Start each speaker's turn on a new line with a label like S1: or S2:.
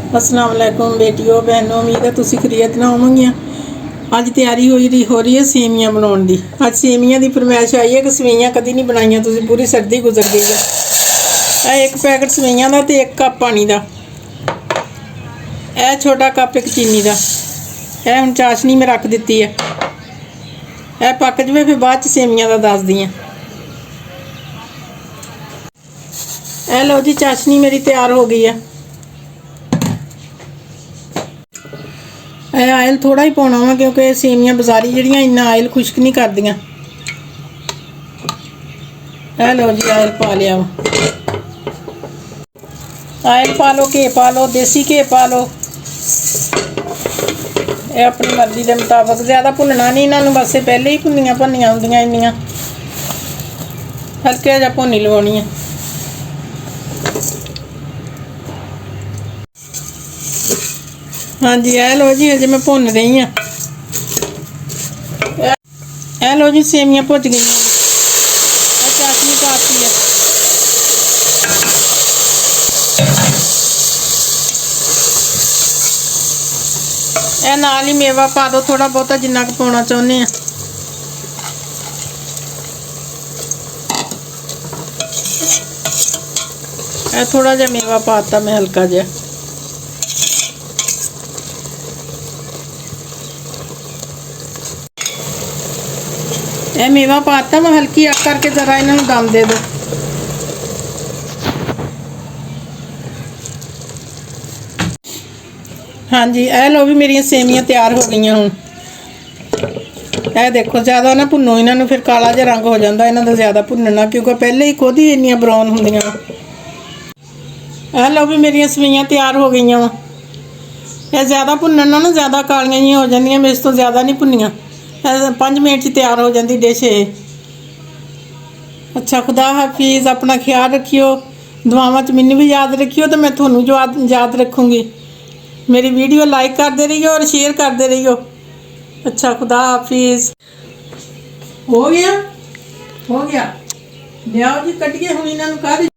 S1: अस्सलाम वालेकुम बेटियों बहनों, उम्मीद है तुसी खैरियत ना होवोगियां। अज तैयारी हो रही है सेवियां बनाने की। अज सेवियां की फरमाइश आई है कि सेवियां कदी नहीं बनाइया तुसी, पूरी सर्दी गुजर गई है। एक पैकेट सेवियां का तो एक कप पानी का, यह छोटा कप एक चीनी का। यह हुण चाशनी में रख दी है, यह पक जाए फिर बाद सेवियां का दस दी। ए लो जी, चाशनी मेरी तैयार हो गई है। आयल थोड़ा ही पाना वा क्योंकि सेवियां बाजारी जड़ियाँ इन्ना आयल खुश्क नहीं कर दियां। ए लो जी, आयल पा लिया वा। आयल पा लो, घे पा लो, देसी घे पा लो, ये अपनी मर्जी के मुताबिक। ज़्यादा भुनना नहीं इन्हों, बस पहले ही भुनिया भनिया होंदियां इन्नियां, हल्के जा भुनी लवानी है। हाँ जी, ए लो जी, अजे मैं भुन रही हाँ। ए लो जी, सेवियां भुज गई, चाशनी पाती है। ए नाल ही मेवा पा दो थोड़ा बहुता, जिन्ना क पाना चाहुंदे हैं। ए थोड़ा जा मेवा पाता मैं, हल्का जिहा। ए मेवा पाता मैं, हल्की अग करके जरा इन्हों दम दे दो। हाँ जी, ए लो भी मेरी सेवियां तैयार हो गई हूँ। यह देखो, ज़्यादा ना भुनो इन्हों, फिर काला जिहा रंग हो जाता इन्हों का ज़्यादा भुनना, क्योंकि पहले ही खुद ही इन्नियां ब्राउन होंदियां। ए लो भी मेरी सेवियां तैयार हो गई वा। यह ज़्यादा भुनन ना ज़्यादा कालियां जी हो जांदियां, मैं इस तो ज़्यादा नहीं भुनिया। 5 मिनट च तैयार हो जाती डिश है। अच्छा, खुदा हाफिज़, अपना ख्याल रखियो, दुआवां च मैनू भी याद रखियो तो मैं थोनू जो याद रखूँगी। मेरी वीडियो लाइक करते रहियो और शेयर करते रहियो। अच्छा, खुदा हाफिज़। हो गया लियाओ जी, कटिए हुण इन्हां नूं।